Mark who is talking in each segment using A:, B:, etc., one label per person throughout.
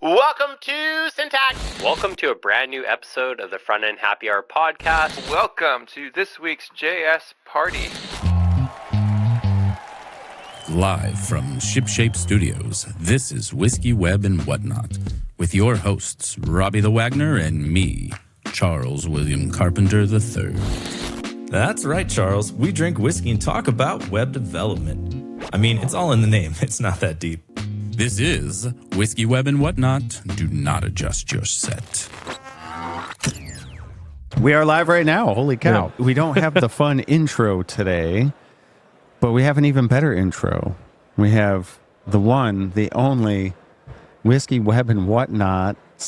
A: Welcome to Syntax. Welcome to a brand new episode of the Front End Happy Hour podcast.
B: Welcome to this week's JS Party.
C: Live from Shipshape Studios, this is Whiskey, Web, and Whatnot, with your hosts, Robbie the Wagner and me, Charles William Carpenter III.
D: That's right, Charles. We drink whiskey and talk about web development. I mean, it's all in the name. It's not that deep.
C: This is Whiskey, Web, and Whatnot. Do not adjust your set.
E: We are live right now. Holy cow. Yeah. We don't have the fun intro today, but we have an even better intro. We have the one, the only Whiskey, Web, and Whatnot /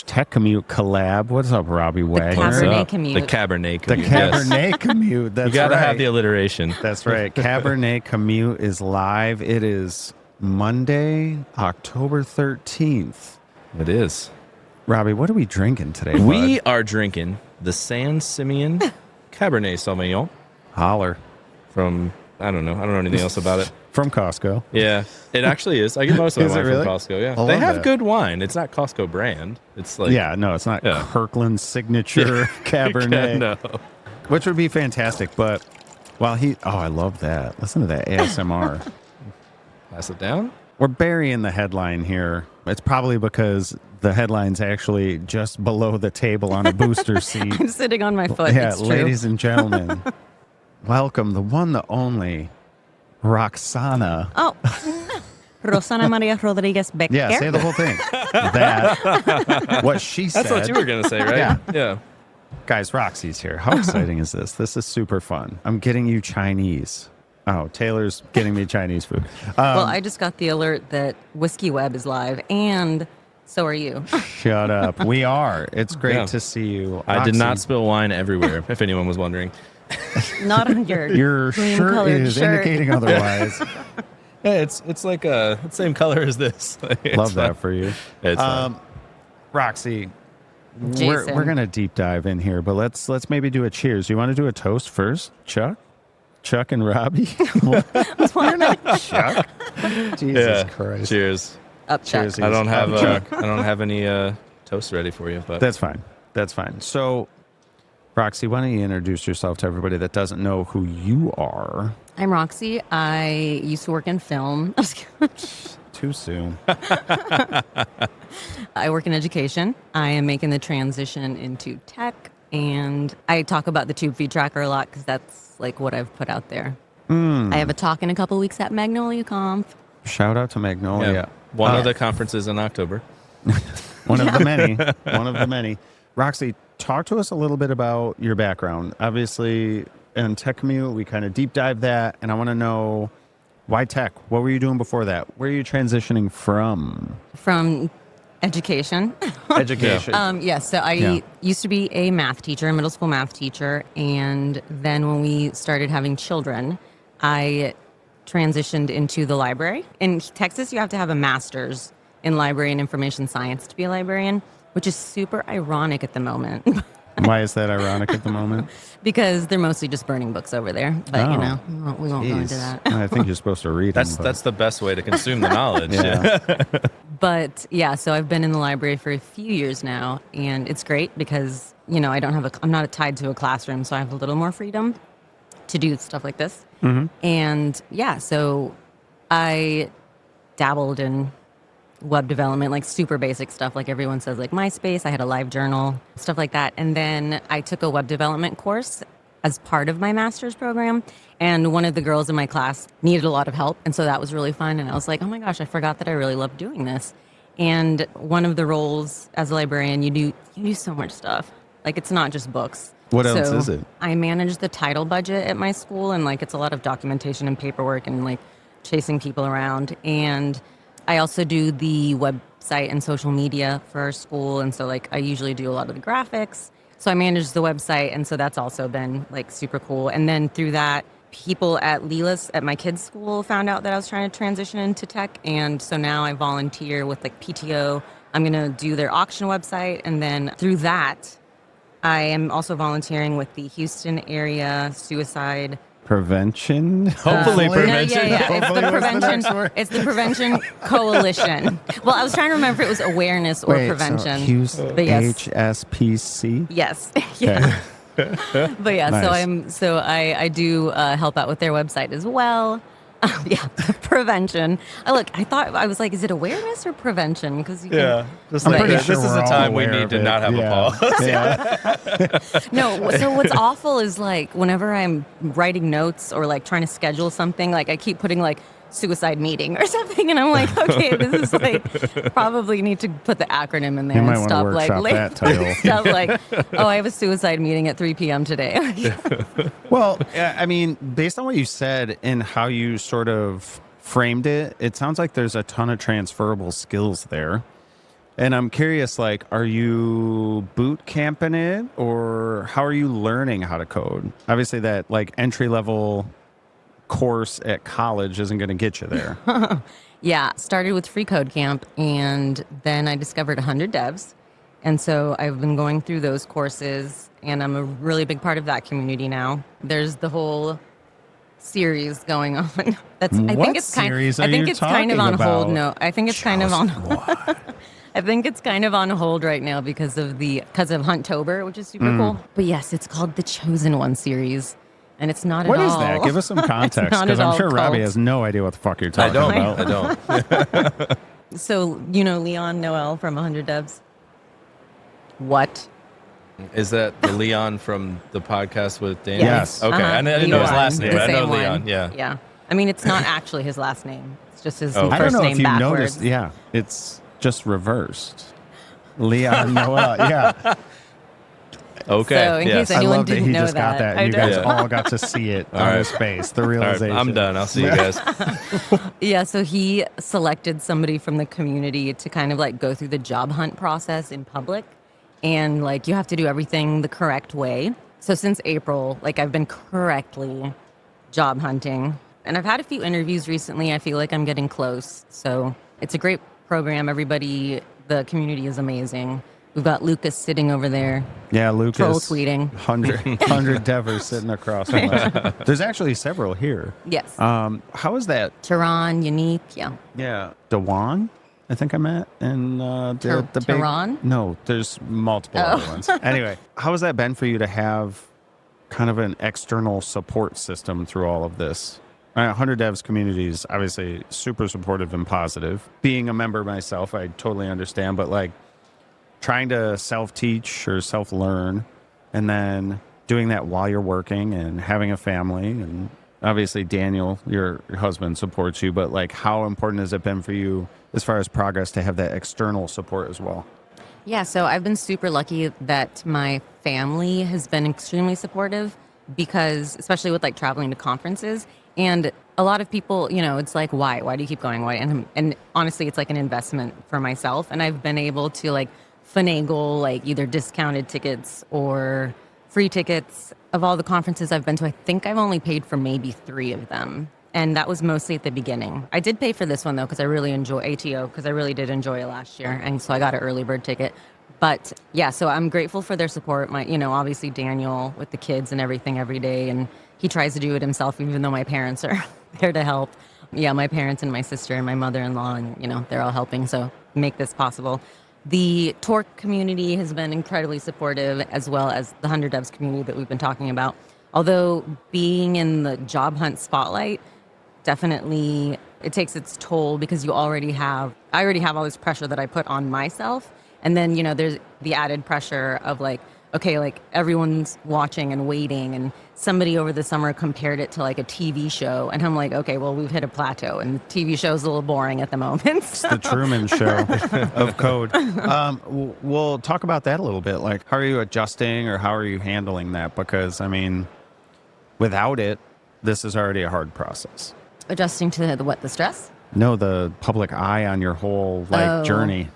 E: Tech Commute collab. What's up, Robbie Wagner?
F: Cabernet Commute.
D: The Cabernet Commute.
E: The Cabernet Commute. That's
D: you gotta
E: right.
D: have the alliteration.
E: That's right. Cabernet Commute is live. It is Monday, October 13th.
D: It is.
E: Robbie, what are we drinking today,
D: We
E: bud?
D: are drinking the Simeon Cabernet Sauvignon.
E: Holler.
D: From, I don't know anything else about it.
E: From Costco.
D: Yeah, it actually is. I get most of my wine
E: really?
D: from Costco, yeah.
E: I
D: They
E: love
D: have
E: that.
D: good wine. It's not Costco brand. It's like...
E: Yeah, no, it's not Kirkland signature Cabernet.
D: No.
E: Which would be fantastic, but while I love that. Listen to that ASMR.
D: Pass it down.
E: We're burying the headline here. It's probably because the headline's actually just below the table on a booster seat.
F: I'm sitting on my foot.
E: Yeah,
F: it's true.
E: ladies and gentlemen, welcome the one, the only Roxana.
F: Oh, Rosana Maria Rodriguez-Becker.
E: Yeah, say the whole thing. That, what she said.
D: That's what you were going to say, right? Yeah.
E: Guys, Roxy's here. How exciting is this? This is super fun. I'm getting you Chinese. Oh, Taylor's getting me Chinese food.
F: Well, I just got the alert that Whiskey Web is live, and so are you.
E: Shut up. We are. It's great to see you.
D: I did
E: Roxy,
D: not spill wine everywhere, if anyone was wondering.
F: Not on
E: your shirt is indicating otherwise.
D: Yeah, it's like the same color as this.
E: Love that for you.
D: It's
E: Roxy,
F: Jason.
E: we're gonna deep dive in here, but let's maybe do a cheers. You want to do a toast first, Chuck and Robbie? Chuck? Jesus Christ.
D: Cheers.
F: Up, Chuck.
D: I don't have any toast ready for you, but
E: That's fine. So, Roxy, why don't you introduce yourself to everybody that doesn't know who you are?
F: I'm Roxy. I used to work in film.
E: Too soon.
F: I work in education. I am making the transition into tech, and I talk about the Tube Feed Tracker a lot because that's like what I've put out there. I have a talk in a couple weeks at Magnolia Conf.
E: Shout out to Magnolia.
D: one of the conferences in October.
E: One of the many. Roxy, talk to us a little bit about your background. Obviously, in Tech Commute, we kind of deep dive that, and I want to know why tech? What were you doing before that? Where are you transitioning from?
F: From education.
E: Education.
F: So I used to be a math teacher, a middle school math teacher, and then when we started having children, I transitioned into the library. In Texas, you have to have a master's in library and information science to be a librarian, which is super ironic at the moment.
E: Why is that ironic at the moment?
F: Because they're mostly just burning books over there. But, we won't go into that.
E: I think you're supposed to read them.
D: That's the best way to consume the knowledge.
F: But so I've been in the library for a few years now, and it's great because, I'm not tied to a classroom, so I have a little more freedom to do stuff like this.
E: Mm-hmm.
F: And so I dabbled in web development, like super basic stuff, like everyone says, like MySpace. I had a live journal, stuff like that. And then I took a web development course as part of my master's program. And one of the girls in my class needed a lot of help. And so that was really fun. And I was like, oh my gosh, I forgot that I really loved doing this. And one of the roles as a librarian, you do so much stuff. Like, it's not just books.
E: What else is it?
F: I manage the title budget at my school, and like it's a lot of documentation and paperwork and like chasing people around. And I also do the website and social media for our school. And so like I usually do a lot of the graphics. So I manage the website, and so that's also been like super cool. And then through that, people at Lila's at my kids' school found out that I was trying to transition into tech. And so now I volunteer with like PTO. I'm going to do their auction website. And then through that, I am also volunteering with the Houston area suicide
E: Prevention?
D: Hopefully prevention.
F: No, yeah. It's
E: Hopefully
F: the
E: what's the
F: prevention.
E: next word?
F: It's the prevention coalition. Well, I was trying to remember if it was awareness or
E: Wait,
F: prevention.
E: So Hughes,
F: But yes.
E: HSPC?
F: Yes. Yeah. But yeah,
E: Nice.
F: I do help out with their website as well. Yeah, prevention. I was like, is it awareness or prevention? Because
D: just
E: I'm
D: like
E: pretty
D: this
E: sure
D: is
E: we're
D: a
E: all
D: time we
E: aware
D: need
E: of
D: to
E: it.
D: not have a pause.
E: Yeah.
F: No, so what's awful is like whenever I'm writing notes or like trying to schedule something, like I keep putting like suicide meeting or something, and I'm like, okay, this is like probably need to put the acronym in there
E: You might
F: and
E: want to
F: stop
E: workshop
F: like
E: that title.
F: stuff like, oh, I have a suicide meeting at 3 p.m. today.
E: Well, I mean, based on what you said and how you sort of framed it, it sounds like there's a ton of transferable skills there. And I'm curious, like, are you boot camping it or how are you learning how to code? Obviously, that like entry level course at college isn't going to get you there.
F: Yeah, started with Free Code Camp, and then I discovered 100 Devs. And so I've been going through those courses, and I'm a really big part of that community now. There's the whole series going on. I think it's kind of on hold. No, I think it's kind of on I think it's kind of on hold right now because of Hunttober, which is super cool. But yes, it's called the Chosen One series. And it's not
E: What
F: at
E: is
F: all.
E: that? Give us some context,
F: not
E: because
F: at
E: I'm
F: all
E: sure Robbie
F: cult.
E: has no idea what the fuck you're talking about.
D: I don't.
F: So, you know Leon Noel from 100 Devs? What?
D: Is that the Leon from the podcast with Dan?
E: Yes.
D: Okay. I didn't know his last name,
F: The
D: but I know
F: same one.
D: Leon. Yeah.
F: Yeah. I mean, it's not actually his last name. It's just his
D: Oh.
E: I don't
F: first
E: know
F: name
E: if you
F: backwards.
E: noticed. Yeah, it's just reversed. Leon Noel. Yeah.
D: Okay.
F: So in case
E: I
F: anyone
E: love that
F: didn't
E: he
F: know
E: just got that. And you guys
D: Yeah.
E: all got to see it on
D: right.
E: his face, the
D: All right,
E: realization.
D: I'm done. I'll see you guys.
F: Yeah, so he selected somebody from the community to kind of like go through the job hunt process in public. And like you have to do everything the correct way. So since April, like I've been correctly job hunting. And I've had a few interviews recently. I feel like I'm getting close. So it's a great program. Everybody, the community is amazing. We've got Lucas sitting over there.
E: Yeah, Lucas.
F: Troll tweeting.
E: 100 Devers sitting across from us. There's actually several here.
F: Yes.
E: How is that?
F: Tehran, Unique, yeah.
E: Yeah. Dewan, I think I met. And the big...
F: Tehran?
E: No, there's multiple other ones. Anyway, how has that been for you to have kind of an external support system through all of this? 100 Devs community is obviously super supportive and positive. Being a member myself, I totally understand. But like, trying to self-teach or self-learn and then doing that while you're working and having a family, and obviously Daniel, your husband, supports you, but like how important has it been for you as far as progress to have that external support as well?
F: Yeah, so I've been super lucky that my family has been extremely supportive because, especially with like traveling to conferences, and a lot of people, you know, it's like, why do you keep going? Why? And honestly, it's like an investment for myself. And I've been able to like finagle like either discounted tickets or free tickets of all the conferences I've been to. I think I've only paid for maybe 3 of them. And that was mostly at the beginning. I did pay for this one though, because I really enjoy ATO, because I really did enjoy it last year. And so I got an early bird ticket. But yeah, so I'm grateful for their support. Obviously Daniel with the kids and everything every day. And he tries to do it himself, even though my parents are there to help. Yeah, my parents and my sister and my mother-in-law, and they're all helping. So make this possible. The Torque community has been incredibly supportive, as well as the 100 Devs community that we've been talking about. Although being in the job hunt spotlight, definitely it takes its toll because I already have all this pressure that I put on myself. And then, there's the added pressure of like, okay, like everyone's watching and waiting, and somebody over the summer compared it to like a TV show. And I'm like, okay, well, we've hit a plateau and TV show's a little boring at the moment.
E: It's the Truman Show of code. We'll talk about that a little bit. Like, how are you adjusting or how are you handling that? Because, I mean, without it, this is already a hard process.
F: Adjusting to the stress?
E: No, the public eye on your whole journey.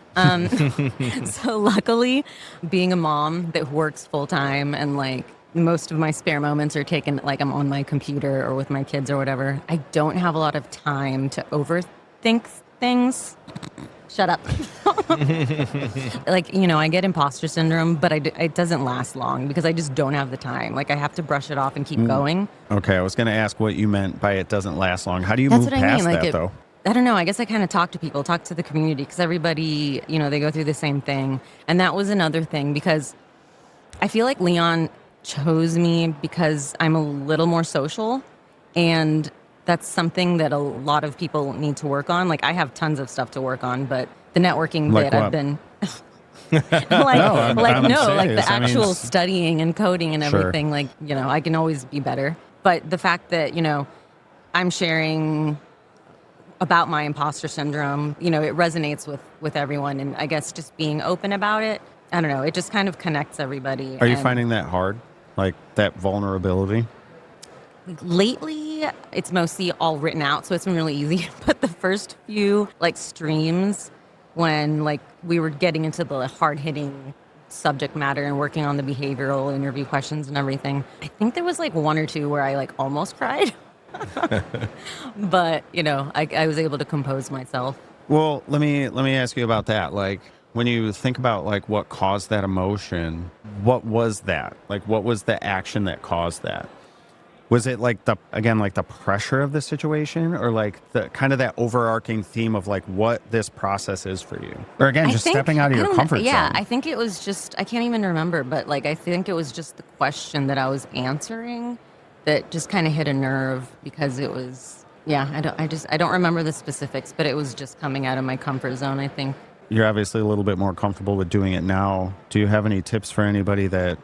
F: So luckily, being a mom that works full time and like most of my spare moments are taken like I'm on my computer or with my kids or whatever, I don't have a lot of time to overthink things. Shut up. Like, I get imposter syndrome, but it doesn't last long because I just don't have the time. Like, I have to brush it off and keep going.
E: Okay, I was going to ask what you meant by it doesn't last long. How do you
F: That's
E: move
F: what I
E: past
F: mean. Like
E: that, though?
F: I don't know. I guess I kind of talk to people, talk to the community, because everybody, they go through the same thing. And that was another thing, because I feel like Leon chose me because I'm a little more social, and that's something that a lot of people need to work on. Like, I have tons of stuff to work on, but the networking
E: Like
F: bit,
E: what?
F: I've been
E: I'm
F: like the
E: serious. I mean,
F: actual studying and coding and
E: Sure.
F: everything. Like, I can always be better. But the fact that, I'm sharing about my imposter syndrome, it resonates with everyone. And I guess just being open about it, I don't know, it just kind of connects everybody.
E: Are you finding that hard? Like that vulnerability?
F: Lately, it's mostly all written out, so it's been really easy. But the first few streams, when we were getting into the hard-hitting subject matter and working on the behavioral interview questions and everything, I think there was one or two where I almost cried. But I was able to compose myself.
E: Well, let me ask you about that. Like, when you think about what caused that emotion, what was that? Like, what was the action that caused that? Was it the pressure of the situation, or the kind of that overarching theme of what this process is for you? Or again, just stepping out of your comfort zone?
F: Yeah, I think it was just, I can't even remember, but I think it was just the question that I was answering that just kind of hit a nerve, because it was, I don't remember the specifics, but it was just coming out of my comfort zone, I think.
E: You're obviously a little bit more comfortable with doing it now. Do you have any tips for anybody that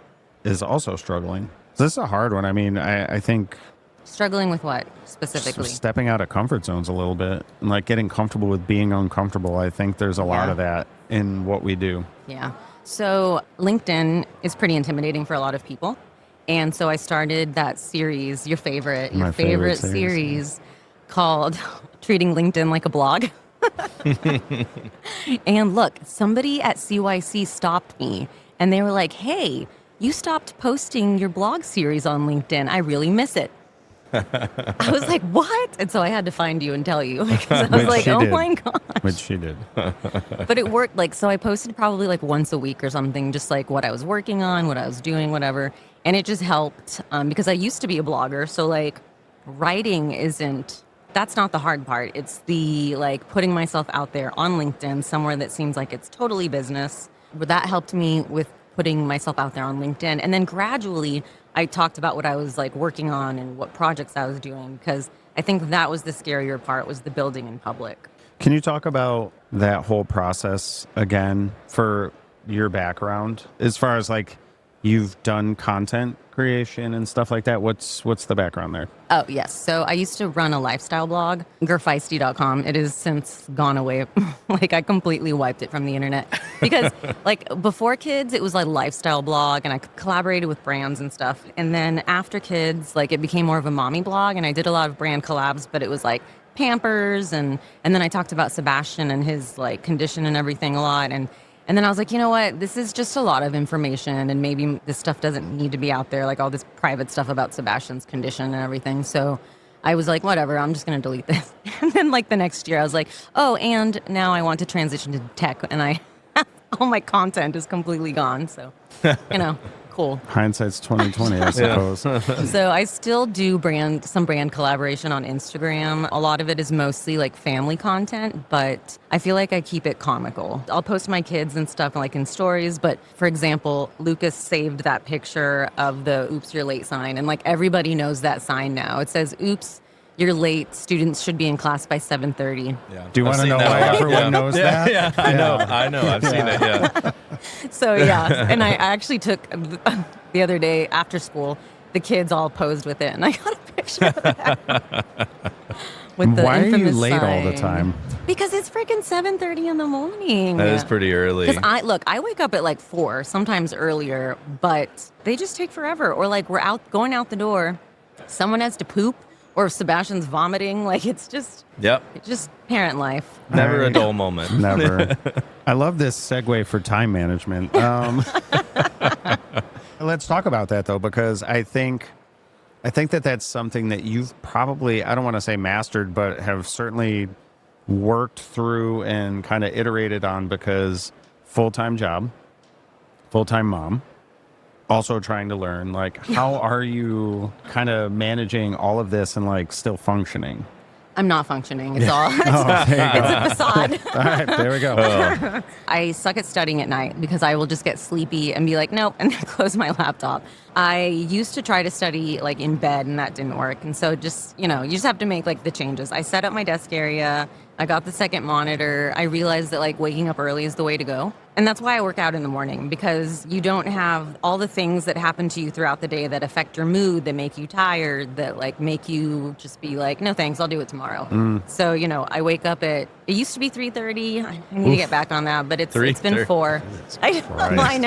E: is also struggling? This is a hard one. I mean, I think...
F: Struggling with what, specifically?
E: Stepping out of comfort zones a little bit, and getting comfortable with being uncomfortable. I think there's a lot of that in what we do.
F: Yeah. So LinkedIn is pretty intimidating for a lot of people. And so I started that series, your favorite series called Treating LinkedIn Like a Blog. And look, somebody at CYC stopped me, and they were like, hey, you stopped posting your blog series on LinkedIn. I really miss it. I was like, what? And so I had to find you and tell you, because I was like, oh my gosh.
E: Which she did.
F: But it worked. So I posted probably once a week or something, just what I was working on, what I was doing, whatever. And it just helped, because I used to be a blogger. So writing that's not the hard part. It's the putting myself out there on LinkedIn, somewhere that seems like it's totally business. But that helped me with putting myself out there on LinkedIn. And then gradually I talked about what I was working on and what projects I was doing, because I think that was the scarier part, was the building in public.
E: Can you talk about that whole process again for your background, as far as you've done content creation and stuff like that? What's the background there?
F: Oh, yes. So I used to run a lifestyle blog, girfeisty.com. It has since gone away. I completely wiped it from the internet. Because before kids, it was a lifestyle blog, and I collaborated with brands and stuff. And then after kids, it became more of a mommy blog, and I did a lot of brand collabs, but it was Pampers, and then I talked about Sebastian and his condition and everything a lot. And then I was like, you know what? This is just a lot of information, and maybe this stuff doesn't need to be out there, all this private stuff about Sebastian's condition and everything. So I was like, whatever, I'm just going to delete this. And then the next year I was like, oh, and now I want to transition to tech, and all my content is completely gone. So, cool.
E: Hindsight's 2020, I suppose.
F: So I still do some brand collaboration on Instagram. A lot of it is mostly family content, but I feel like I keep it comical. I'll post my kids and stuff in stories, but for example, Lucas saved that picture of the "Oops, you're late" sign, and everybody knows that sign now. It says, "Oops, you're late. Students should be in class by 7:30.
D: Yeah.
E: Do you want to know why everyone knows that?
D: Yeah, I know. I've seen it, yeah.
F: So, yeah. And I actually took, the other day after school, the kids all posed with it, and I got a picture of that. With the
E: why are you
F: infamous
E: late
F: sign.
E: all the time?
F: Because it's freaking 7:30 in the morning.
D: That is pretty early.
F: Because I wake up at 4, sometimes earlier, but they just take forever. Or we're going out the door, someone has to poop, or if Sebastian's vomiting, it's just parent life.
D: Never a dull moment.
E: Never. I love this segue for time management. Let's talk about that, though, because I think that's something that you've probably, I don't want to say mastered, but have certainly worked through and kind of iterated on because full-time job, full-time mom, also trying to learn, like, how are you kind of managing all of this and like still functioning?
F: I'm not functioning. It's all it's a facade.
E: All right, there we go.
F: I suck at studying at night because I will just get sleepy and be like, nope, and then close my laptop. I used to try to study like in bed, and that didn't work. And so just, you just have to make like the changes. I set up my desk area. I got the second monitor. I realized that like waking up early is the way to go. And that's why I work out in the morning, because you don't have all the things that happen to you throughout the day that affect your mood, that make you tired, that like make you just be like, no thanks, I'll do it tomorrow. So, I wake up it used to be 3:30. I need to get back on that, but it's been 4. I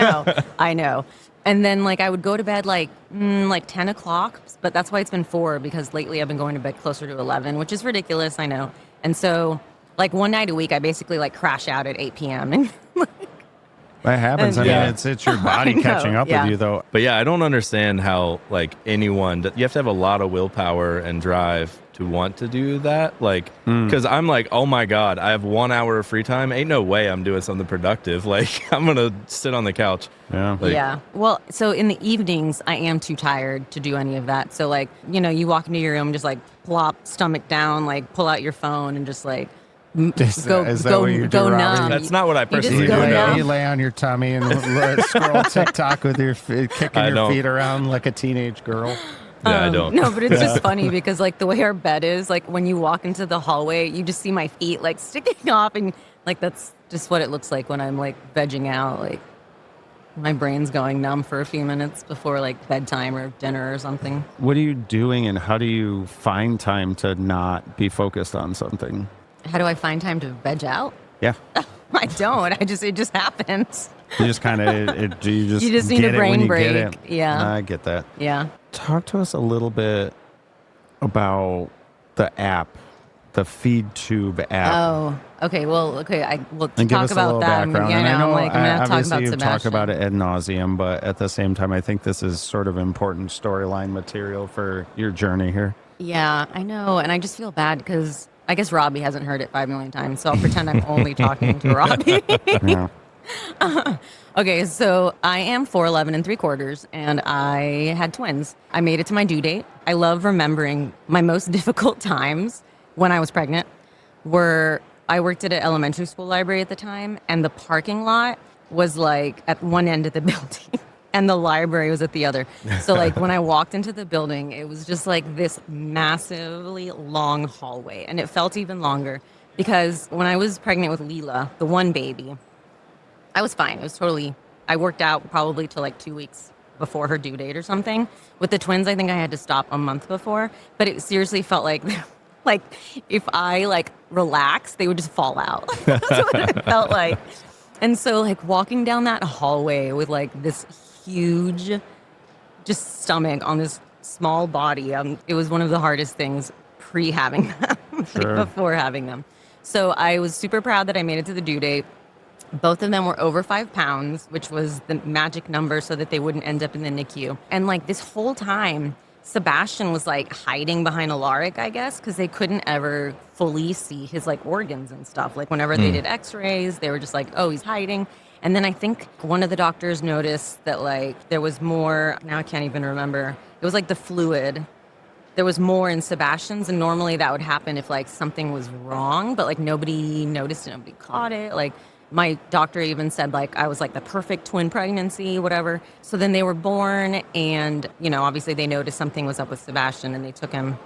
F: know. And then like I would go to bed like 10 o'clock, but that's why it's been 4, because lately I've been going to bed closer to 11, which is ridiculous, I know. And so like one night a week, I basically like crash out at 8 p.m. and
E: that happens. I mean, it's your body catching up with you, though.
D: But yeah, I don't understand how like anyone. You have to have a lot of willpower and drive to want to do that. Like, because I'm like, oh my god, I have 1 hour of free time. Ain't no way I'm doing something productive. Like, I'm gonna sit on the couch.
E: Yeah.
F: Yeah. Well, so in the evenings, I am too tired to do any of that. So like, you walk into your room, just like plop, stomach down, like pull out your phone and just like.
E: Is that what you do,
F: go
E: Robbie?
F: numb.
D: That's not what I personally do.
E: You lay on your tummy and scroll TikTok with your kicking your feet around like a teenage girl.
D: Yeah, I don't.
F: No, but it's just funny because like the way our bed is, like when you walk into the hallway, you just see my feet like sticking off, and like that's just what it looks like when I'm like vegging out. Like my brain's going numb for a few minutes before like bedtime or dinner or something.
E: What are you doing, and how do you find time to not be focused on something?
F: How do I find time to veg out?
E: Yeah.
F: I don't. It just happens.
E: You just kind of, you just
F: need
E: get
F: a brain
E: it when
F: break.
E: you get it.
F: Yeah.
E: I get that.
F: Yeah.
E: Talk to us a little bit about the app, the FeedTube app.
F: Oh, okay. Well, okay. We'll
E: and
F: talk about that.
E: Background.
F: Yeah,
E: I know,
F: I'm going to talk
E: obviously
F: about
E: you've
F: Sebastian.
E: talked about it ad nauseum, but at the same time, I think this is sort of important storyline material for your journey here.
F: Yeah, I know. And I just feel bad because I guess Robbie hasn't heard it 5 million times, so I'll pretend I'm only talking to Robbie.
E: Yeah.
F: Okay, so I am 4'11 3/4, and I had twins. I made it to my due date. I love remembering my most difficult times when I was pregnant were I worked at an elementary school library at the time, and the parking lot was like at one end of the building. And the library was at the other. So like when I walked into the building, it was just like this massively long hallway. And it felt even longer because when I was pregnant with Leela, the one baby, I was fine. It was I worked out probably till like 2 weeks before her due date or something. With the twins, I think I had to stop a month before. But it seriously felt like if I like relaxed, they would just fall out. That's what it felt like. And so like walking down that hallway with like this huge just stomach on this small body, it was one of the hardest things pre-having them,
E: Sure.
F: before having them. So I was super proud that I made it to the due date. Both of them were over 5 pounds, which was the magic number so that they wouldn't end up in the NICU. And like this whole time, Sebastian was like hiding behind Alaric, I guess, because they couldn't ever fully see his like organs and stuff. Like whenever they did x-rays, they were just like, oh, he's hiding. And then I think one of the doctors noticed that like there was more, now I can't even remember. It was like the fluid. There was more in Sebastian's, and normally that would happen if like something was wrong, but like nobody noticed it, nobody caught it. Like my doctor even said like I was like the perfect twin pregnancy, whatever. So then they were born, and obviously they noticed something was up with Sebastian, and they took him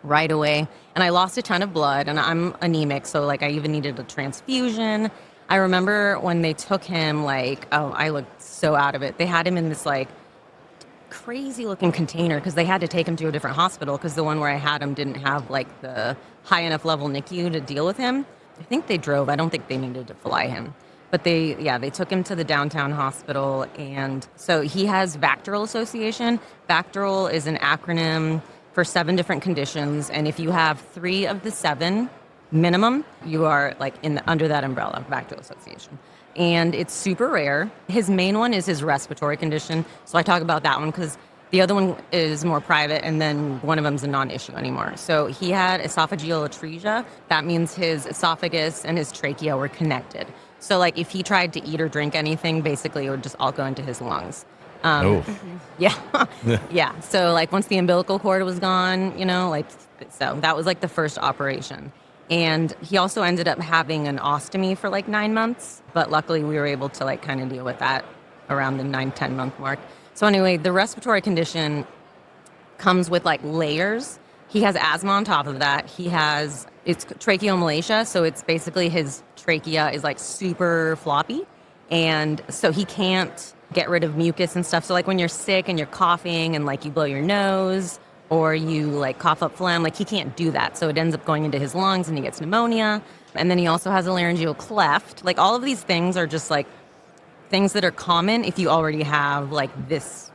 F: right away. And I lost a ton of blood, and I'm anemic, so like I even needed a transfusion. I remember when they took him, like, oh, I looked so out of it. They had him in this like crazy looking container because they had to take him to a different hospital because the one where I had him didn't have like the high enough level NICU to deal with him. I think they drove. I don't think they needed to fly him. But they took him to the downtown hospital. And so he has Bacterial Association. Bacterial is an acronym for 7 different conditions. And if you have 3 of the 7 minimum, you are like under that umbrella, Bacterial Association. And it's super rare. His main one is his respiratory condition. So I talk about that one because The other one is more private, and then one of them's a non-issue anymore. So he had esophageal atresia. That means his esophagus and his trachea were connected. So like if he tried to eat or drink anything, basically it would just all go into his lungs. Yeah. Yeah. So like once the umbilical cord was gone, so that was like the first operation. And he also ended up having an ostomy for like 9 months, but luckily we were able to like kind of deal with that around the 9-10 month mark. So anyway, the respiratory condition comes with like layers. He has asthma on top of that. It's tracheomalacia, so it's basically his trachea is like super floppy. And so he can't get rid of mucus and stuff. So like when you're sick and you're coughing and like you blow your nose or you like cough up phlegm, like he can't do that. So it ends up going into his lungs and he gets pneumonia. And then he also has a laryngeal cleft. Like all of these things are just like things that are common if you already have like this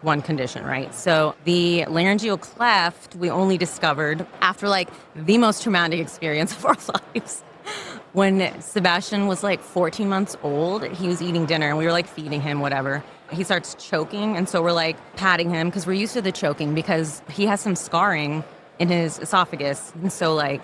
F: one condition, right? So the laryngeal cleft we only discovered after like the most traumatic experience of our lives. When Sebastian was like 14 months old, he was eating dinner and we were like feeding him, whatever. He starts choking. And so we're like patting him because we're used to the choking because he has some scarring in his esophagus. And so like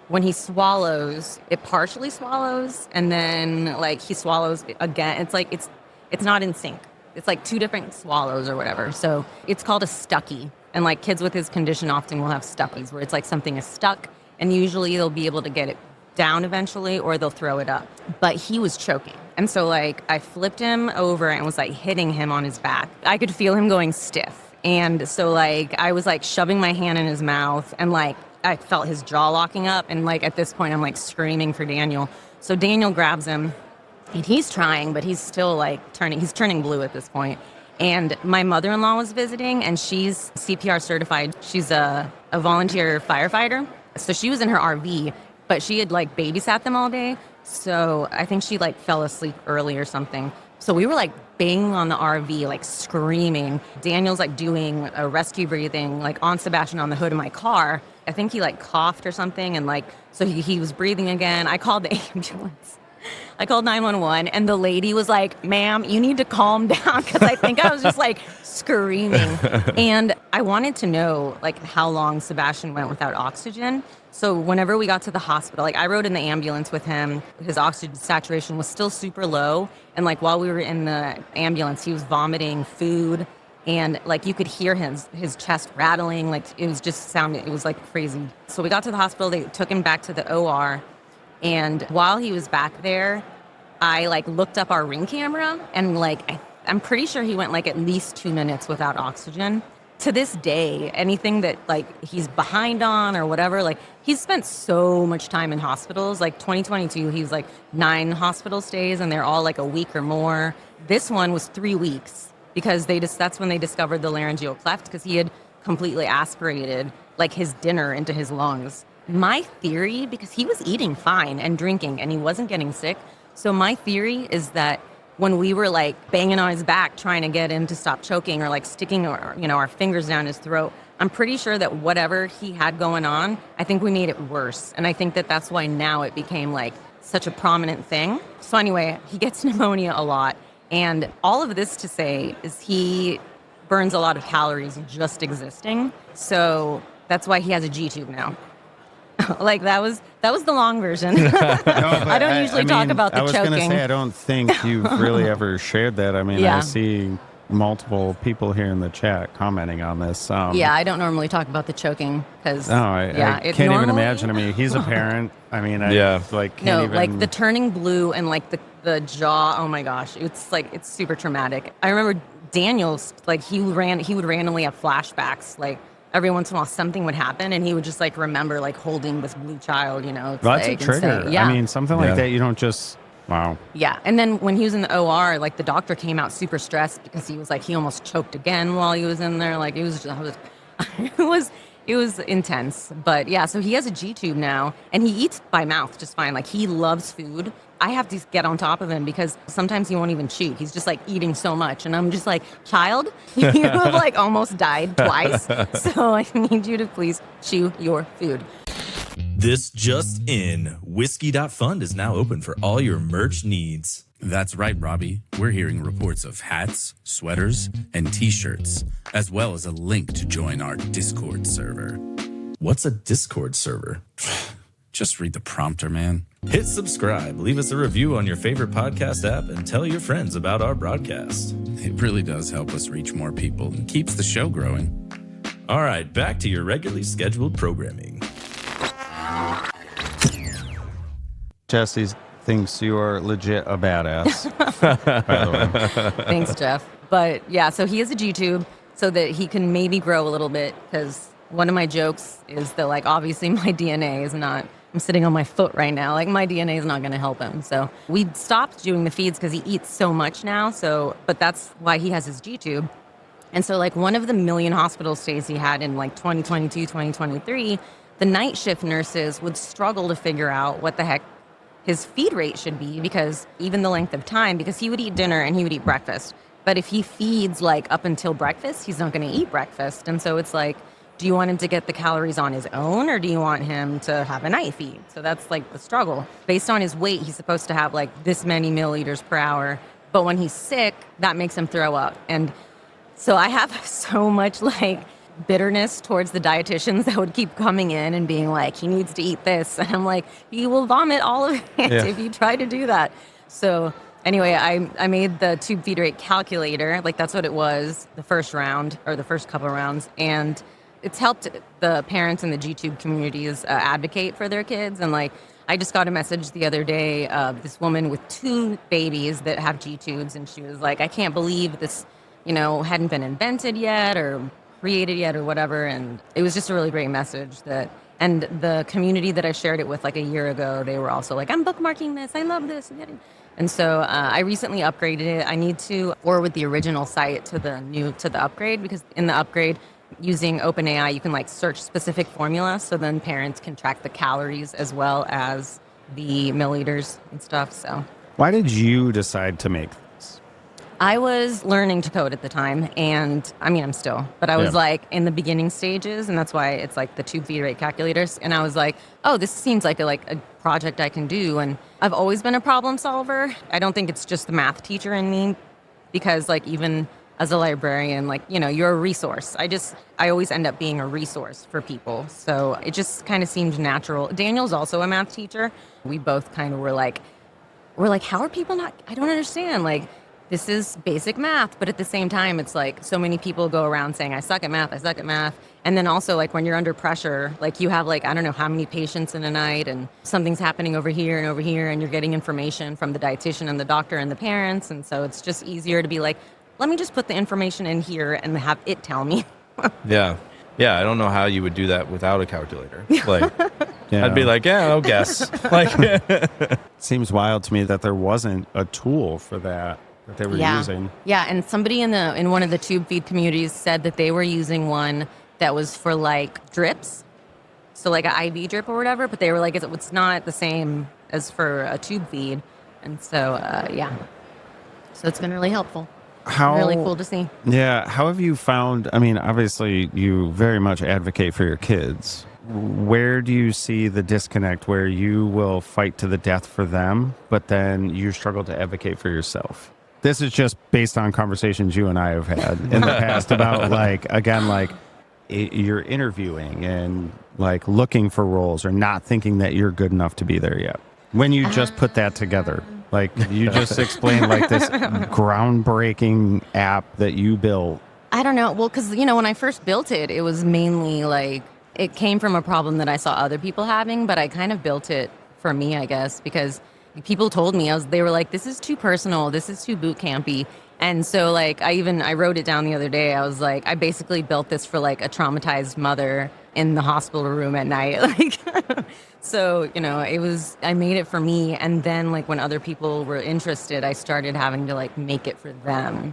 F: when he swallows, it partially swallows and then like he swallows again. It's like, it's not in sync. It's like two different swallows or whatever. So it's called a stucky. And like kids with his condition often will have stuckies where it's like something is stuck and usually they'll be able to get it down eventually or they'll throw it up. But he was choking. And so like I flipped him over and was like hitting him on his back. I could feel him going stiff. And so like I was like shoving my hand in his mouth and like I felt his jaw locking up. And like at this point I'm like screaming for Daniel. So Daniel grabs him and he's trying, but he's still like he's turning blue at this point. And my mother-in-law was visiting and she's CPR certified. She's a volunteer firefighter. So she was in her RV. But she had like babysat them all day. So I think she like fell asleep early or something. So we were like banging on the RV, like screaming. Daniel's like doing a rescue breathing, like on Sebastian on the hood of my car. I think he like coughed or something. And like, so he was breathing again. I called the ambulance. I called 911 and the lady was like, ma'am, you need to calm down. Cause I think I was just like screaming. And I wanted to know like how long Sebastian went without oxygen. So whenever we got to the hospital, like I rode in the ambulance with him, his oxygen saturation was still super low. And like while we were in the ambulance, he was vomiting food and like you could hear his chest rattling. Like it was just it was like crazy. So we got to the hospital, they took him back to the OR. And while he was back there, I like looked up our Ring camera and like, I'm pretty sure he went like at least 2 minutes without oxygen. To this day, anything that like he's behind on or whatever, like he's spent so much time in hospitals. Like 2022, he was like 9 hospital stays and they're all like a week or more. This one was 3 weeks because that's when they discovered the laryngeal cleft because he had completely aspirated like his dinner into his lungs. My theory, because he was eating fine and drinking and he wasn't getting sick. So my theory is that when we were like banging on his back, trying to get him to stop choking or like sticking our fingers down his throat, I'm pretty sure that whatever he had going on, I think we made it worse. And I think that that's why now it became like such a prominent thing. So anyway, he gets pneumonia a lot. And all of this to say is he burns a lot of calories just existing. So that's why he has a G-tube now. Like that was the long version. No, I don't usually talk about the choking.
E: I was going to say, I don't think you've really ever shared that. I mean, yeah. I see multiple people here in the chat commenting on this.
F: Yeah, I don't normally talk about the choking because
E: I can't even imagine. I mean, he's a parent. I mean,
F: like the turning blue and like the jaw. Oh my gosh, it's super traumatic. I remember Daniel's like he would randomly have flashbacks like. Every once in a while, something would happen, and he would just like remember like holding this blue child, That's
E: a trigger.
F: Yeah.
E: I mean, something like that, you don't just. Wow.
F: Yeah, and then when he was in the OR, like the doctor came out super stressed because he was like he almost choked again while he was in there. Like it was intense. But yeah, so he has a G-tube now, and he eats by mouth just fine. Like he loves food. I have to get on top of him because sometimes he won't even chew. He's just like eating so much. And I'm just like, child, you have like almost died twice. So I need you to please chew your food.
G: This just in, Whiskey.fund is now open for all your merch needs.
C: That's right, Robbie. We're hearing reports of hats, sweaters, and t-shirts, as well as a link to join our Discord server.
G: What's a Discord server?
C: Just read the prompter, man.
G: Hit subscribe, leave us a review on your favorite podcast app, and tell your friends about our broadcast.
C: It really does help us reach more people and keeps the show growing.
G: All right, back to your regularly scheduled programming.
E: Jesse thinks you're legit a badass, by the way.
F: Thanks, Jeff. But yeah, so he has a G-tube so that he can maybe grow a little bit, because one of my jokes is that, like, obviously my DNA is not, I'm sitting on my foot right now, like my DNA is not going to help him. So we stopped doing the feeds because he eats so much now. So, but that's why he has his G-tube. And so, like, one of the million hospital stays he had in like 2022, 2023, the night shift nurses would struggle to figure out what the heck his feed rate should be, because even the length of time, because he would eat dinner and he would eat breakfast. But if he feeds like up until breakfast, he's not going to eat breakfast. And so it's like, do you want him to get the calories on his own, or do you want him to have a night feed? So that's like the struggle. Based on his weight, he's supposed to have like this many milliliters per hour. But when he's sick, that makes him throw up. And so I have so much like bitterness towards the dietitians that would keep coming in and being like, he needs to eat this. And I'm like, you will vomit all of it if you try to do that. So anyway, I made the tube feed rate calculator. Like, that's what it was the first round, or the first couple of rounds. And it's helped the parents in the G-tube communities advocate for their kids. And like, I just got a message the other day of this woman with 2 babies that have G-tubes. And she was like, I can't believe this, hadn't been invented yet or created yet or whatever. And it was just a really great message and the community that I shared it with like a year ago, they were also like, I'm bookmarking this. I love this. And so I recently upgraded it. I need to forward the original site to the upgrade, because in the upgrade, using OpenAI, you can like search specific formula. So then parents can track the calories as well as the milliliters and stuff. So
E: Why did you decide to make this?
F: I was learning to code at the time, and I mean, I'm still, but I was like in the beginning stages, and that's why it's like the tube feed rate calculators. And I was like, oh, this seems like a project I can do. And I've always been a problem solver. I don't think it's just the math teacher in me, because like even as a librarian, like, you're a resource. I always end up being a resource for people. So it just kind of seemed natural. Daniel's also a math teacher. We both kind of were like, how are people not, I don't understand. Like, this is basic math, but at the same time, it's like so many people go around saying, I suck at math. And then also, like, when you're under pressure, like you have like, I don't know how many patients in a night, and something's happening over here, and you're getting information from the dietitian and the doctor and the parents. And so it's just easier to be like, let me just put the information in here and have it tell me.
D: Yeah. Yeah, I don't know how you would do that without a calculator. Like, I'd be like, I'll guess. Like,
E: Seems wild to me that there wasn't a tool for that they were using.
F: Yeah, and somebody in one of the tube feed communities said that they were using one that was for like drips, so like an IV drip or whatever. But they were like, it's not the same as for a tube feed, and so so it's been really helpful. Really cool to see.
E: Yeah. How have you found, I mean, obviously you very much advocate for your kids. Where do you see the disconnect where you will fight to the death for them, but then you struggle to advocate for yourself? This is just based on conversations you and I have had in the past about you're interviewing and like looking for roles, or not thinking that you're good enough to be there yet. When you just put that together. Like, you just explained like this groundbreaking app that you built.
F: I don't know. Well, because, when I first built it, it was mainly like, it came from a problem that I saw other people having, but I kind of built it for me, I guess, because people told me, they were like, this is too personal. This is too boot campy. And so like, I wrote it down the other day. I was like, I basically built this for like a traumatized mother in the hospital room at night. Like, so, I made it for me. And then like when other people were interested, I started having to like make it for them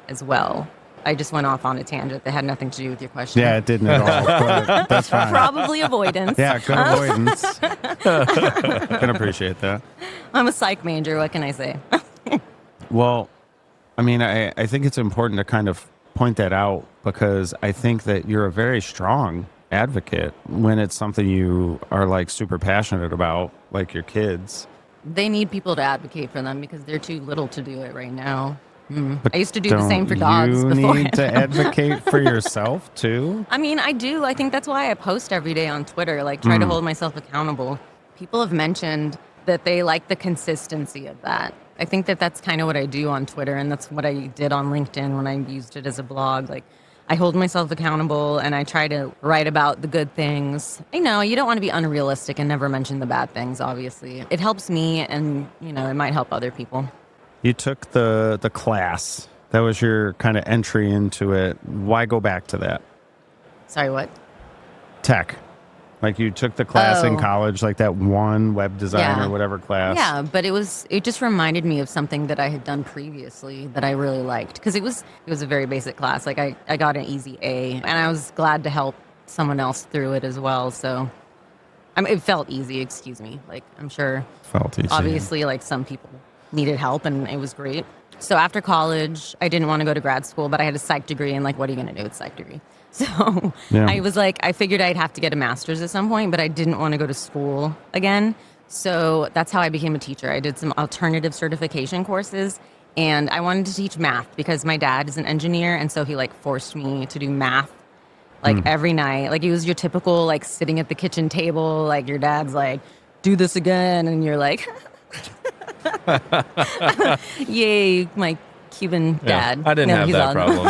F: as well. I just went off on a tangent that had nothing to do with your question.
E: Yeah, it didn't at all. But that's fine.
F: Probably avoidance.
E: Yeah, good avoidance. Can appreciate that.
F: I'm a psych major. What can I say?
E: Well, I mean, I think it's important to kind of point that out, because I think that you're a very strong advocate when it's something you are like super passionate about, like your kids?
F: They need people to advocate for them because they're too little to do it right now.
E: But
F: I used to do the same for dogs
E: you
F: before.
E: need to advocate for yourself too?
F: I mean, I do. I think that's why I post every day on Twitter, like try to hold myself accountable. People have mentioned that they like the consistency of that. I think that that's kind of what I do on Twitter, and that's what I did on LinkedIn when I used it as a blog. Like, I hold myself accountable, and I try to write about the good things. I know you don't want to be unrealistic and never mention the bad things, obviously. It helps me, and, you know, it might help other people.
E: You took the class. That was your kind of entry into it. Why go back to that?
F: Sorry, what?
E: Tech. Like you took the class in
F: Oh.
E: college, like that one web design or whatever class.
F: Yeah, but it just reminded me of something that I had done previously that I really liked, because it was a very basic class. Like I got an easy A, and I was glad to help someone else through it as well. So I mean, it felt easy, excuse me. Like, I'm sure
E: Felt easy.
F: obviously like some people needed help, and it was great. So after college, I didn't want to go to grad school, but I had a psych degree, and like, what are you going to do with a psych degree? So
E: Yeah.
F: I was like, I figured I'd have to get a master's at some point, but I didn't want to go to school again. So that's how I became a teacher. I did some alternative certification courses, and I wanted to teach math because my dad is an engineer, and so he like forced me to do math like every night. Like, it was your typical like sitting at the kitchen table, like your dad's like, do this again, and you're like, yay, my Cuban dad.
D: I didn't have
F: he's
D: that problem.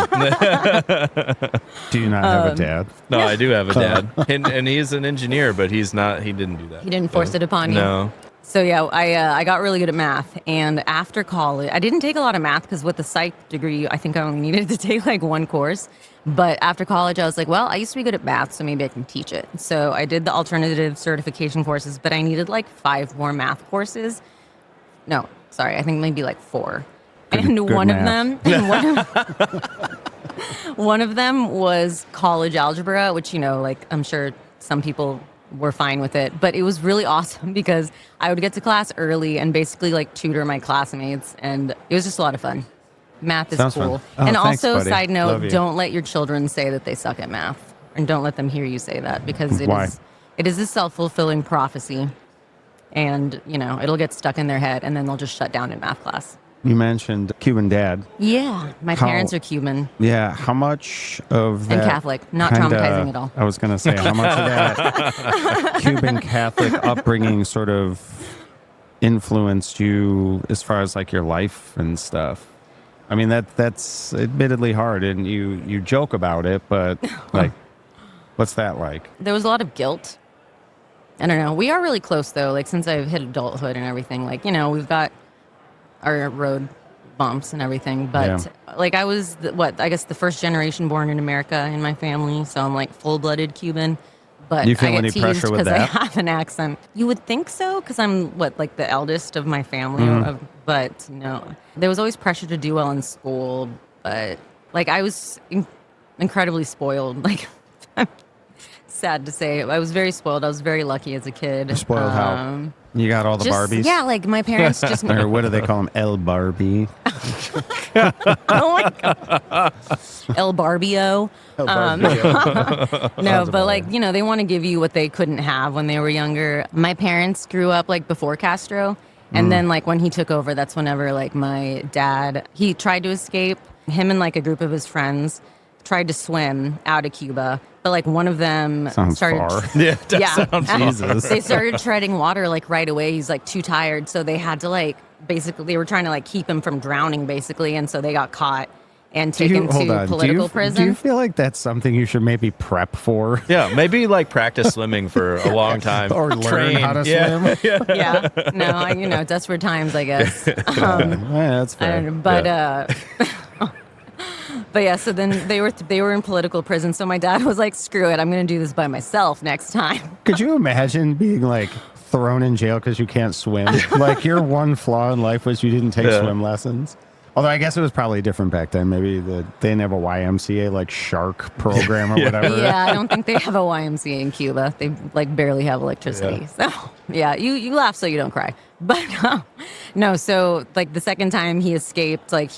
E: Do you not have a dad?
D: No, I do have a dad, and he's an engineer, but he didn't do that.
F: He didn't force it upon you.
D: No.
F: So yeah, I got really good at math, and after college, I didn't take a lot of math because with the psych degree, I think I only needed to take like one course. But after college, I was like, well, I used to be good at math, so maybe I can teach it. So I did the alternative certification courses, but I needed like 5 more math courses. No, sorry, I think maybe like 4. And
E: good
F: one
E: math.
F: of them, one of them was college algebra, which, you know, like I'm sure some people were fine with it, but it was really awesome because I would get to class early and basically like tutor my classmates, and it was just a lot of fun. Math is
E: Sounds
F: cool.
E: fun. Oh,
F: And
E: thanks,
F: also,
E: buddy.
F: side
E: Love
F: note,
E: you.
F: don't let your children say that they suck at math, and don't let them hear you say that, because
E: Why?
F: it is a self-fulfilling prophecy, and, you know, it'll get stuck in their head, and then they'll just shut down in math class.
E: You mentioned Cuban dad.
F: Yeah, my
E: How-
F: parents are Cuban
E: Yeah. How much of that?
F: and Catholic, not
E: kinda-
F: traumatizing at all.
E: I was going to say, how much of that Cuban Catholic upbringing sort of influenced you as far as like your life and stuff? I mean, that's admittedly hard, and you joke about it, but like, what's that like?
F: There was a lot of guilt. I don't know. We are really close, though. Like, since I've hit adulthood and everything, like, you know, we've got our road bumps and everything. But, like, I was, I guess the first generation born in America in my family. So I'm, like, full-blooded Cuban. But
E: You feel
F: I get
E: any
F: teased
E: pressure with
F: because I
E: that?
F: have an accent. You would think so, because I'm, like, the eldest of my family. But, no. There was always pressure to do well in school. But, like, I was incredibly spoiled. Like, sad to say. I was very spoiled. I was very lucky as a kid.
E: Spoiled how? You got all the
F: Just-
E: Barbies?
F: Yeah, like my parents just.
E: Or what do they call them? El Barbie.
F: Oh my god. El Barbio. No, but like, you know, they want to give you what they couldn't have when they were younger. My parents grew up like before Castro. And then like when he took over, that's whenever like my dad, he tried to escape. Him and like a group of his friends tried to swim out of Cuba. But like one of them
E: Sounds
F: started.
E: far.
D: Yeah, that sounds
E: Jesus.
F: They started treading water like right away. He's like too tired. So they had to like, basically, they were trying to like keep him from drowning basically. And so they got caught and taken to political prison.
E: Do you feel like that's something you should maybe prep for?
D: Yeah, maybe like practice swimming for a long time.
E: Or learn how to
D: Yeah.
E: swim?
F: Yeah. No, you know, desperate times, I guess.
E: Yeah, that's fair.
F: But yeah, so then they were in political prison. So my dad was like, screw it, I'm going to do this by myself next time.
E: Could you imagine being like thrown in jail because you can't swim? Like your one flaw in life was you didn't take swim lessons. Although I guess it was probably different back then. Maybe they didn't have a YMCA like shark program or whatever.
F: Yeah, I don't think they have a YMCA in Cuba. They like barely have electricity. So yeah, you laugh so you don't cry. But no, so like the second time he escaped, like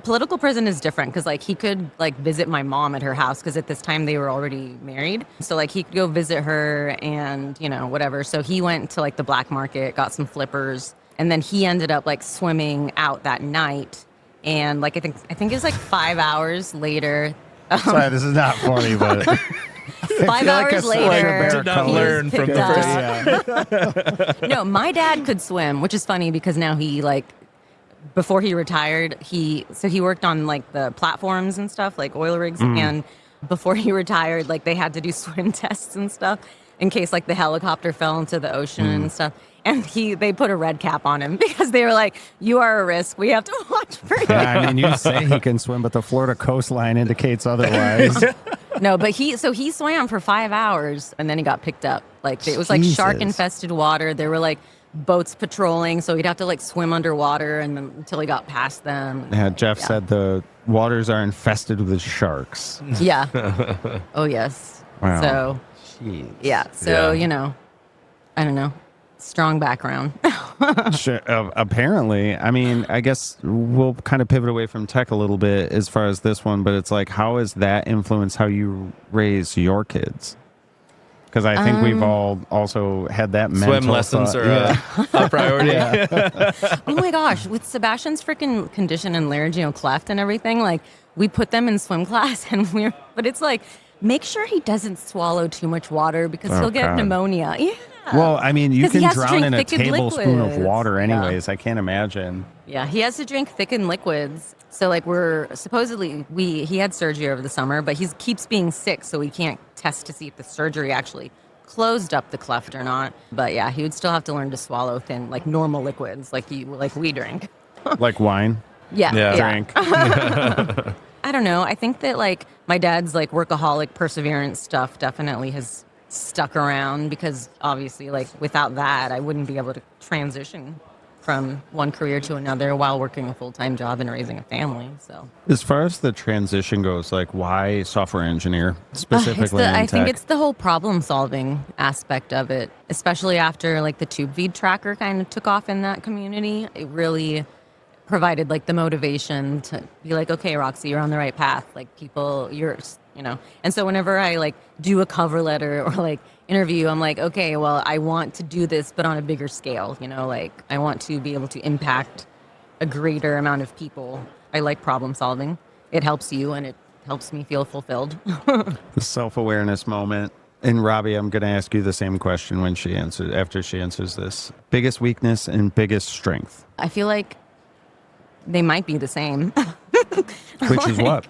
F: political prison is different because like he could like visit my mom at her house because at this time they were already married. So like he could go visit her and whatever. So he went to like the black market, got some flippers. And then he ended up like swimming out that night, and like I think it was like 5 hours later.
E: Sorry, this is not funny, but
F: 5 hours later,
D: did not learn from the
F: first. No, my dad could swim, which is funny because now he like before he retired, he worked on like the platforms and stuff, like oil rigs, and before he retired, like they had to do swim tests and stuff in case like the helicopter fell into the ocean and stuff. And they put a red cap on him because they were like, you are a risk. We have to watch for you.
E: Yeah, I mean, you say he can swim, but the Florida coastline indicates otherwise.
F: No, but he swam for 5 hours and then he got picked up. Like it was like shark infested water. There were like boats patrolling, so he'd have to like swim underwater and then, until he got past them.
E: Yeah, Jeff said the waters are infested with sharks.
F: Yeah. Oh yes.
E: Wow.
F: So
E: Jeez.
F: yeah. So I don't know. Strong background.
E: Sure. Apparently, I mean, I guess we'll kind of pivot away from tech a little bit as far as this one, but it's like, how has that influenced how you raise your kids? Because I think we've all also had that mental
D: swim lessons are a priority.
F: Oh my gosh, with Sebastian's freaking condition and laryngeal cleft and everything, like we put them in swim class but it's like, make sure he doesn't swallow too much water because he'll get pneummonia. Yeah.
E: Well, I mean, you can drown in a
F: thickened
E: tablespoon
F: liquids.
E: of water anyways. I can't imagine.
F: Yeah, he has to drink thickened liquids. So like he had surgery over the summer, but he keeps being sick, so we can't test to see if the surgery actually closed up the cleft or not. But yeah, he would still have to learn to swallow thin, like normal liquids, like we drink.
E: Like wine?
F: Yeah.
E: Drink.
F: I don't know. I think that like my dad's like workaholic perseverance stuff definitely has stuck around because obviously like without that I wouldn't be able to transition from one career to another while working a full-time job and raising a family. So
E: as far as the transition goes, like why software engineer specifically?
F: I think it's the whole problem solving aspect of it, especially after like the tube feed tracker kind of took off in that community. It really provided like the motivation to be like, okay, Roxy, you're on the right path. Like people, and so whenever I like do a cover letter or like interview, I'm like, okay, well, I want to do this, but on a bigger scale, like I want to be able to impact a greater amount of people. I like problem solving. It helps you and it helps me feel fulfilled.
E: The self-awareness moment. And Robbie, I'm going to ask you the same question after she answers this. Biggest weakness and biggest strength.
F: I feel like they might be the same.
E: Which is what?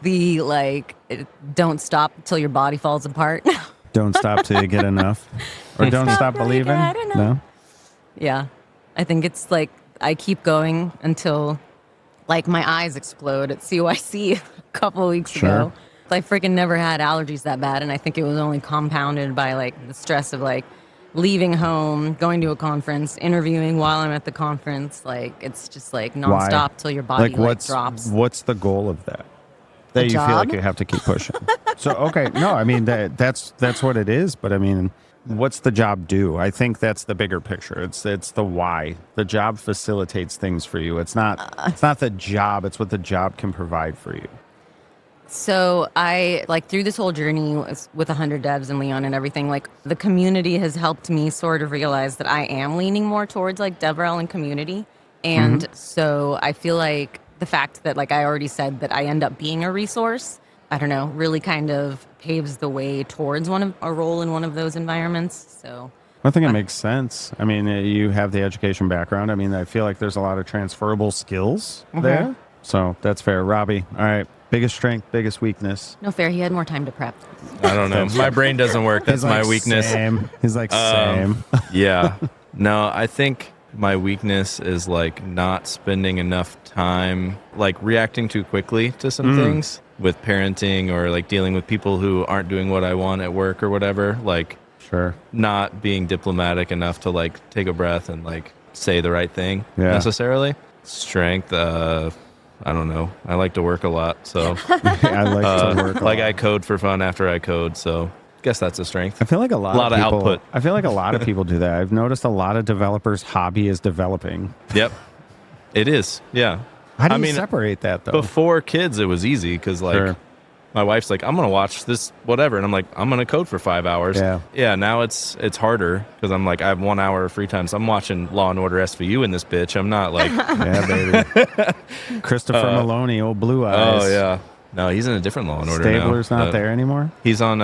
F: The don't stop till your body falls apart.
E: Don't stop till you get enough. Or don't stop believing. No?
F: Yeah. I think it's like I keep going until like my eyes explode at CYC a couple weeks ago. I freaking never had allergies that bad, and I think it was only compounded by like the stress of like leaving home, going to a conference, interviewing while I'm at the conference. Like it's just like nonstop till your body drops.
E: What's the goal of that? That you feel like you have to keep pushing. So okay, no, I mean that's what it is. But I mean, what's the job do? I think that's the bigger picture. It's the why. The job facilitates things for you. It's not the job. It's what the job can provide for you.
F: So I like through this whole journey with 100 Devs and Leon and everything, like the community has helped me sort of realize that I am leaning more towards like DevRel and community. And so I feel like the fact that like I already said that I end up being a resource, I don't know, really kind of paves the way towards a role in one of those environments. So
E: I think it makes sense. I mean, you have the education background. I mean, I feel like there's a lot of transferable skills there. So that's fair. Robbie, all right. Biggest strength, biggest weakness.
F: No fair. He had more time to prep.
D: I don't know. My brain doesn't work. That's my weakness.
E: Same. He's like, same.
D: Yeah. No, I think my weakness is like not spending enough time, like reacting too quickly to some things with parenting or like dealing with people who aren't doing what I want at work or whatever. Like, not being diplomatic enough to like take a breath and like say the right thing necessarily. Strength, I don't know. I like to work a lot, so
E: I like to work a
D: like
E: lot.
D: I code for fun after I code, so guess that's a strength.
E: I feel like a lot
D: of
E: people,
D: output.
E: I feel like a lot of people do that. I've noticed a lot of developers' hobby is developing.
D: Yep, it is. Yeah.
E: How do you separate that, though?
D: Before kids, it was easy because
E: Sure.
D: my wife's like, I'm gonna watch this whatever, and I'm like, I'm gonna code for 5 hours. Yeah. Now it's harder because I'm like, I have 1 hour of free time, so I'm watching Law and Order SVU in this bitch. I'm not like,
E: Yeah, baby. Christopher Maloney, old Blue Eyes.
D: oh yeah, no, he's in a different Law and Order now.
E: Stabler's not there anymore.
D: He's on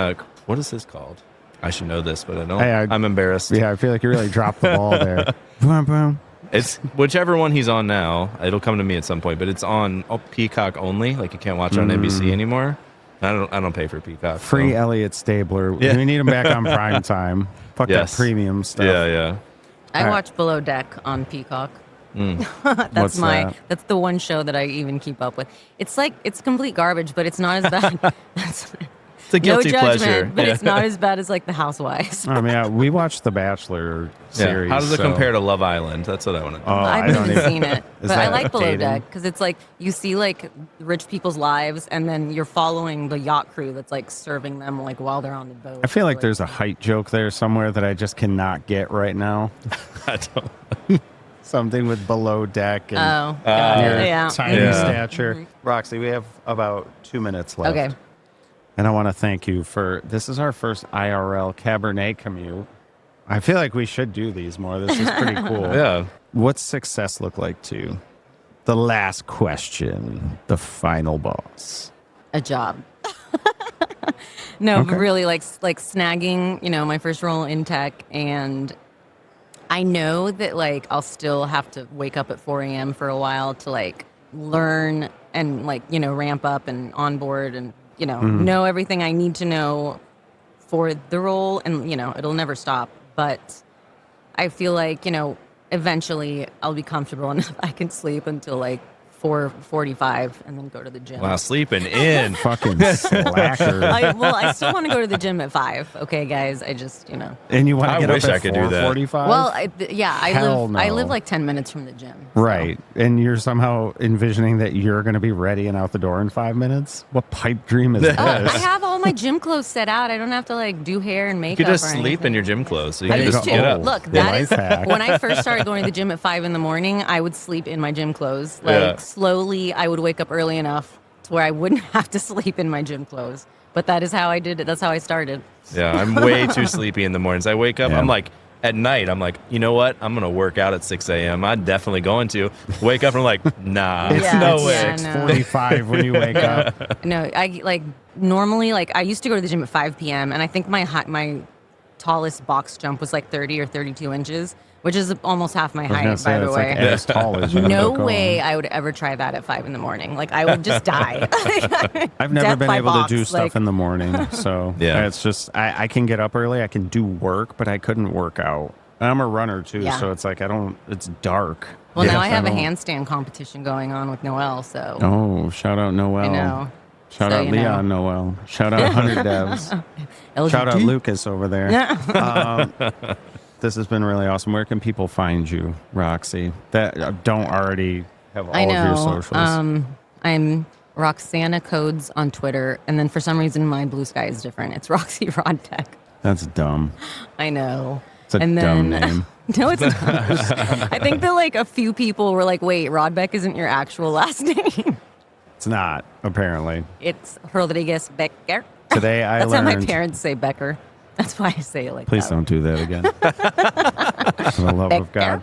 D: what is this called? I should know this, but I don't.
E: Hey,
D: I'm embarrassed.
E: Yeah, I feel like you really dropped the ball there. Boom, boom.
D: It's whichever one he's on now. It'll come to me at some point, but it's on Peacock only. Like you can't watch it on NBC anymore. I don't pay for Peacock.
E: Free
D: so.
E: Elliot Stabler.
D: Yeah.
E: We need him back on prime time. Fuck
D: Yes.
E: that premium stuff.
D: Yeah.
F: I
E: All right.
F: watch Below Deck on Peacock.
E: What's
F: That's
E: that?
F: that's the one show that I even keep up with. It's like it's complete garbage, but it's not as bad.
D: It's a guilty
F: no judgment,
D: pleasure.
F: but
D: Yeah.
F: it's not as bad as like The Housewives.
E: I mean, we watched The Bachelor series.
D: How does it
E: so-
D: compare to Love Island? That's what I want to know.
E: Oh, I
F: I've
E: don't
F: never
E: even.
F: seen it,
E: Is
F: but I
E: that
F: like Below
E: dating?
F: Deck because it's like you see like rich people's lives, and then you're following the yacht crew that's like serving them like while they're on the boat.
E: I feel like there's a height joke there somewhere that I just cannot get right now.
D: I don't.
E: Something with below deck and
F: Oh, got
E: your
F: it. Yeah.
E: tiny
D: Yeah.
E: stature. Roxy, we have about 2 minutes left.
F: Okay.
E: And I want to thank you for this is our first IRL Cabernet commute. I feel like we should do these more. This is pretty cool.
D: Yeah.
E: What's success look like to you? The last question, the final boss.
F: A job. No,
E: Okay.
F: but really like snagging, my first role in tech, and I know that like I'll still have to wake up at 4 a.m. for a while to like learn and like, ramp up and onboard and, know everything I need to know for the role, and, it'll never stop. But I feel like, eventually I'll be comfortable enough I can sleep until like 4:45 and then go to the gym.
D: Wow, sleeping in.
E: Fucking slacker.
F: I still want to go to the gym at 5. Okay, guys. I just,
E: And you want
D: I
E: to get
D: wish
E: up
D: I
E: at
D: could do that.
E: 4:45?
F: Well, I
E: Hell
F: live
E: no.
F: like 10 minutes from the gym. so.
E: Right. And you're somehow envisioning that you're going to be ready and out the door in 5 minutes? What pipe dream is this?
F: I have all my gym clothes set out. I don't have to like do hair and
D: You
F: makeup.
D: could just
F: or
D: sleep
F: anything.
D: in your gym clothes, so you
F: I
D: can
F: used
D: just
F: to.
D: get up.
F: Look,
E: Yeah.
F: that is
E: Life hack.
F: when I first started going to the gym at 5 in the morning. I would sleep in my gym clothes. Like
D: Yeah.
F: slowly, I would wake up early enough to where I wouldn't have to sleep in my gym clothes. But that is how I did it. That's how I started.
D: Yeah, I'm way too sleepy in the mornings. I wake up,
E: Yeah.
D: I'm like, at night, I'm like, you know what? I'm going to work out at 6 a.m. I'm definitely going to. Wake up and I'm like, nah,
E: It's
F: Yeah,
D: no
F: it's
D: way.
F: yeah, no.
E: 6:45 when you wake up.
F: No, I like normally like I used to go to the gym at 5 p.m. and I think my tallest box jump was like 30 or 32 inches, which is almost half my
E: I was gonna
F: height,
E: say,
F: by the
E: it's
F: way.
E: like as tall as you.
F: No
E: Go
F: way
E: on.
F: I would ever try that at 5 in the morning. Like I would just die.
E: I've never
F: Death
E: been
F: by
E: able
F: box,
E: to do stuff
F: like-
E: in the morning. So
D: Yeah.
E: it's just, I can get up early. I can do work, but I couldn't work out. I'm a runner too.
F: Yeah.
E: So it's like, it's dark.
F: Well,
E: Yeah,
F: now I have a
E: don't-
F: handstand competition going on with Noelle, so
E: Oh, shout out Noel.
F: I know.
E: Shout
F: So
E: out
F: you know.
E: Leon Noel. Shout out 100 Devs. Shout out
F: LGBT.
E: Lucas over there. This has been really awesome. Where can people find you, Roxy, that don't already have all
F: I know.
E: of your socials?
F: I'm Roxana Codes on Twitter, and then for some reason my blue sky is different. It's Roxy Rodriquez-Becker.
E: That's dumb.
F: I know.
E: It's a
F: and
E: dumb
F: then,
E: name.
F: No, it's not. I think that like a few people were like, "Wait, Rodbeck isn't your actual last name."
E: It's not, apparently.
F: It's Rodriguez-Becker.
E: Today I
F: That's how
E: learned.
F: my parents say Becker. That's why I say it like
E: Please
F: that.
E: don't do that again. For the love of God.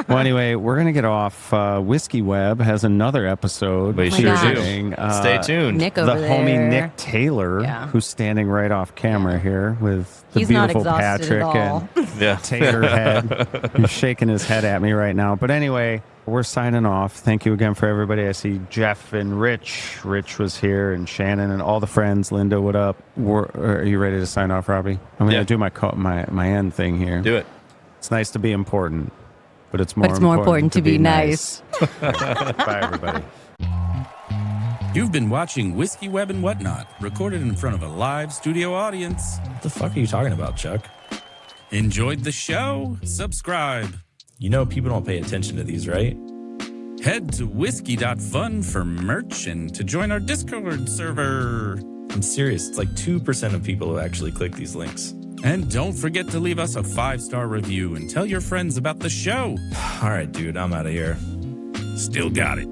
E: Well, anyway, we're going to get off. Whiskey Web has another episode.
D: We
F: my
D: sure
F: gosh.
D: do.
E: featuring,
D: Stay tuned.
F: Nick
E: The
F: over there.
E: homie Nick Taylor,
F: Yeah.
E: who's standing right off camera here with the
F: He's not
E: beautiful
F: exhausted
E: Patrick
F: at all.
E: and
D: Yeah.
E: Taterhead. He's shaking his head at me right now. But anyway, we're signing off. Thank you again for everybody. I see Jeff and Rich. Rich was here, and Shannon and all the friends. Linda, what up? Are you ready to sign off, Robbie? I'm going to
D: Yeah.
E: do my end thing here.
D: Do it.
E: It's nice to be important, but it's more,
F: But it's more important to be nice.
E: Bye, everybody.
C: You've been watching Whiskey Web and Whatnot, recorded in front of a live studio audience.
G: What the fuck are you talking about, Chuck?
C: Enjoyed the show? Subscribe.
G: You know people don't pay attention to these, right?
C: Head to whiskey.fun for merch and to join our Discord server.
G: I'm serious. It's like 2% of people who actually click these links.
C: And don't forget to leave us a 5-star review and tell your friends about the show.
G: All right, dude, I'm out of here.
C: Still got it.